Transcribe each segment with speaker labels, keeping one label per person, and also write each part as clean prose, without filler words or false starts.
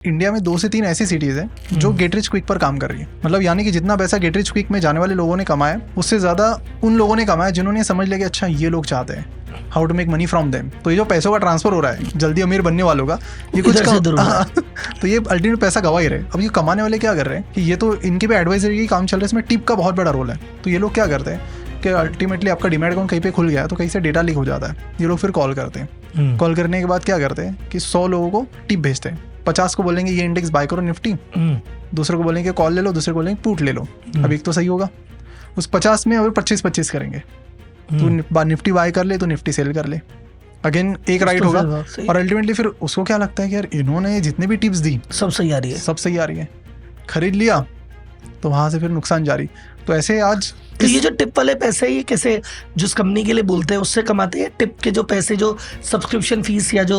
Speaker 1: India में 2 से 3 ऐसी सिटीज हैं जो गेट रिच क्विक पर काम कर रही है। मतलब यानी कि जितना पैसा गेट रिच क्विक में जाने वाले लोगों ने कमाया उससे ज्यादा उन लोगों ने कमाया जिन्होंने समझ लिया कि अच्छा ये लोग चाहते हैं how to make money from them. तो ये जो पैसों का ट्रांसफर हो रहा है जल्दी अमीर बनने वालों का, ये कुछ तो ये अल्टीमेट पैसा गवा ही रहे। अब ये कमाने वाले क्या कर रहे हैं कि ये तो इनके पे एडवाइजरी की काम चल रहा है, इसमें टिप का बहुत बड़ा रोल है। तो ये लोग क्या करते हैं कि अल्टीमेटली आपका डीमैट अकाउंट कहीं पे खुल गया है तो कहीं से डेटा लीक हो जाता है, ये लोग फिर कॉल करते हैं। कॉल करने के बाद क्या करते हैं कि 100 लोगों को टिप भेजते हैं। 50 को बोलेंगे ये इंडेक्स बाय करो निफ्टी, दूसरे को बोलेंगे कॉल ले लो, दूसरे को बोलेंगे पुट ले लो। अब एक तो सही होगा, उस 50 में और 25-25 करेंगे। तो निफ्टी बाय कर ले तो निफ्टी सेल कर ले, अगेन एक राइट होगा। और अल्टीमेटली फिर उसको क्या लगता है कि यार इन्होंने जितने भी टिप्स दी
Speaker 2: सब सही आ रही है,
Speaker 1: सब सही आ रही है, खरीद लिया तो वहां से फिर नुकसान जारी। तो ऐसे आज
Speaker 2: तो ये जो टिप वाले पैसे ये कैसे जिस कंपनी के लिए बोलते हैं उससे कमाते हैं? टिप के जो पैसे जो सब्सक्रिप्शन फीस या जो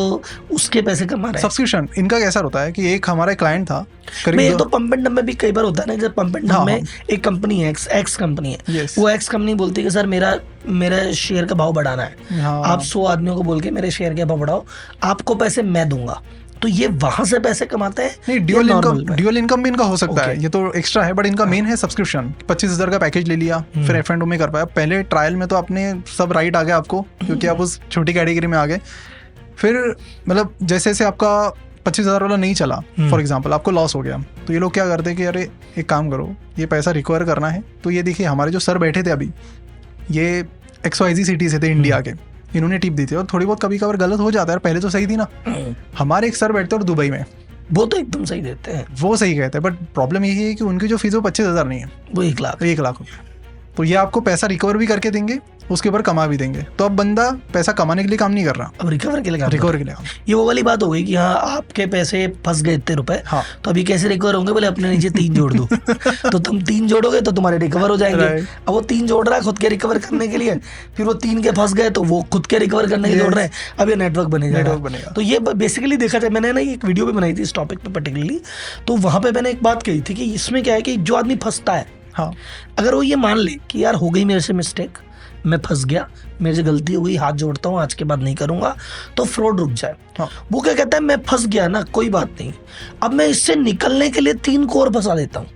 Speaker 2: उसके पैसे कमा रहे हैं?
Speaker 1: सब्सक्रिप्शन इनका कैसा होता है कि एक हमारा क्लाइंट था
Speaker 2: मैं ये तो पंप एंड डंप में भी कई बार होता है ना, जब पंप एंड डंप में एक कंपनी है एक्स कंपनी है, वो एक्स कंपनी बोलती है कि सर मेरा शेयर का भाव बढ़ाना है, आप 100 आदमियों को बोल के मेरे शेयर का भाव बढ़ाओ, आपको पैसे मैं दूंगा। तो ये वहां से पैसे कमाते हैं?
Speaker 1: नहीं, ड्यूअल इनकम भी इनका हो सकता है, ये तो एक्स्ट्रा है, बट इनका मेन है सब्सक्रिप्शन। 25,000 का पैकेज ले लिया, फिर F&O में कर पाया। पहले ट्रायल में तो आपने सब राइट आ गया आपको, क्योंकि आप उस छोटी कैटेगरी में आ गए। फिर मतलब जैसे जैसे आपका 25,000 वाला नहीं चला, फॉर एग्जाम्पल आपको लॉस हो गया, तो ये लोग क्या करते हैं कि अरे एक काम करो, ये पैसा रिकवर करना है। तो ये देखिए हमारे जो सर बैठे थे अभी, ये XYZ सिटी से थे इंडिया के, इन्होंने टिप दी थी। और थोड़ी बहुत कभी कभार गलत हो जाता है, पहले तो सही थी ना। हमारे एक सर बैठते और दुबई में,
Speaker 2: वो तो एकदम सही देते हैं,
Speaker 1: वो सही कहते हैं, बट प्रॉब्लम यही है कि उनकी जो फीस वो 25,000 नहीं है, वो
Speaker 2: 1 लाख
Speaker 1: रुपये। तो ये आपको पैसा रिकवर भी करके देंगे, उसके ऊपर कमा भी देंगे। तो अब बंदा पैसा कमाने के लिए काम नहीं कर रहा,
Speaker 2: अब रिकवर के लिए
Speaker 1: ये
Speaker 2: वो वाली बात हो गई कि हाँ आपके पैसे फंस गए इतने रुपए,
Speaker 1: हाँ।
Speaker 2: तो अभी कैसे रिकवर होंगे? बोले अपने नीचे 3 जोड़ दो तो तुम 3 जोड़ोगे तो तुम्हारे रिकवर हो जाएंगे। अब वो 3 जोड़ रहा है खुद के रिकवर करने के लिए, फिर वो 3 के फंस गए तो वो खुद के रिकवर करने के लिए जोड़ रहे हैं। अब ये नेटवर्क बनेगा। तो ये बेसिकली देखा जाए, मैंने ना एक वीडियो भी बनाई थी इस टॉपिक पे पर्टिकुलरली, तो वहां पे मैंने एक बात कही थी कि इसमें क्या है कि जो आदमी फंसता है,
Speaker 1: हाँ,
Speaker 2: अगर वो ये मान ले कि यार हो गई मेरे से मिस्टेक, मैं फंस गया, मेरे से गलती हो गई, हाथ जोड़ता हूँ, आज के बाद नहीं करूंगा, तो फ्रॉड रुक जाए।
Speaker 1: हाँ।
Speaker 2: वो क्या कहता है, मैं फंस गया ना, कोई बात नहीं, अब मैं इससे निकलने के लिए 3 को और फंसा देता हूँ,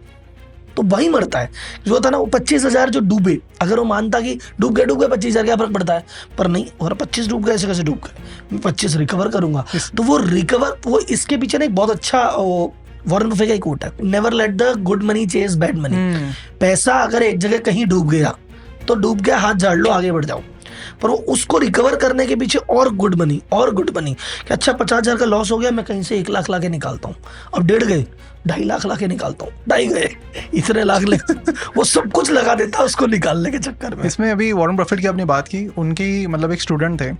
Speaker 2: तो वही मरता है। जो होता है ना वो 25,000 जो डूबे, अगर वो मानता कि डूब गए 25,000 क्या फर्क पड़ता है, पर नहीं, और 25 डूब गए, ऐसे कैसे डूब गए, मैं 25 रिकवर करूंगा। तो वो रिकवर, वो इसके पीछे ना एक बहुत अच्छा वॉरेन बफेट का एक कोट है, never let the good money chase bad money. पैसा अगर एक जगह कहीं डूब गया तो डूब गया, हाथ झाड़ लो, आगे बढ़ जाओ। पर वो उसको रिकवर करने के पीछे और गुड मनी कि अच्छा 50,000 का लॉस हो गया, मैं कहीं से 1 लाख ला के निकालता हूँ, अब 1.5 गए, 2.5 लाख ला के निकालता हूँ, 2.5 गए, इतने लाख वो सब कुछ लगा देता है उसको निकालने के चक्कर में।
Speaker 1: इसमें अभी वॉरेन बफेट की आपने बात की, उनकी मतलब एक स्टूडेंट थे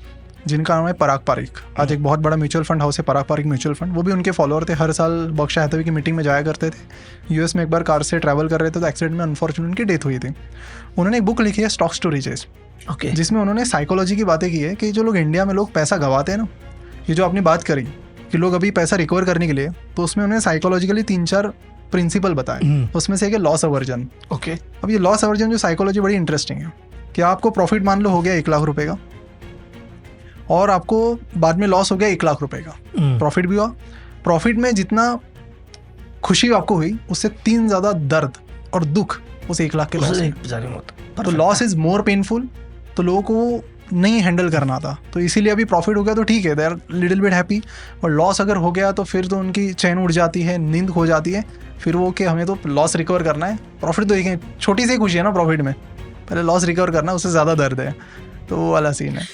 Speaker 1: जिनका नाम है पराग पारिक। आज एक बहुत बड़ा म्यूचुअल फंड हाउस है पराग पारिक म्यूचुअल फंड, वो भी उनके फॉलोअर थे, हर साल बर्कशायर हैथवे की मीटिंग में जाया करते थे। यूएस में एक बार कार से ट्रैवल कर रहे थे तो एक्सीडेंट में अनफॉर्चुनेट उनकी डेथ हुई थी। उन्होंने एक बुक लिखी है स्टॉक्स टू रिचेस, जिसमें उन्होंने साइकोलॉजी की बातें की है कि जो लोग इंडिया में लोग पैसा गंवाते हैं ना, ये जो आपने बात करी कि लोग अभी पैसा रिकवर करने के लिए, तो उसमें उन्होंने साइकोलॉजिकली 3-4 प्रिंसिपल बताए, उसमें से एक है लॉस अवर्जन। अब ये लॉस अवर्जन जो साइकोलॉजी बड़ी इंटरेस्टिंग है कि आपको प्रॉफिट मान लो हो गया 1 लाख रुपए का, और आपको बाद में लॉस हो गया 1 लाख रुपए का, प्रॉफिट भी हुआ। प्रॉफिट में जितना खुशी आपको हुई उससे 3 ज्यादा दर्द और दुख उस 1 लाख के लॉस में। तो लॉस इज मोर पेनफुल, तो लोगों को नहीं हैंडल करना था, तो इसीलिए अभी प्रॉफिट हो गया तो ठीक है, they are little bit happy. और लॉस अगर हो गया तो फिर तो उनकी चैन उड़ जाती है, नींद खो जाती है, फिर वो कि हमें तो लॉस रिकवर करना है। प्रॉफिट तो एक छोटी सी खुशी है ना प्रॉफिट में, पहले लॉस रिकवर करना, उससे ज़्यादा दर्द है, तो वो वाला सीन है।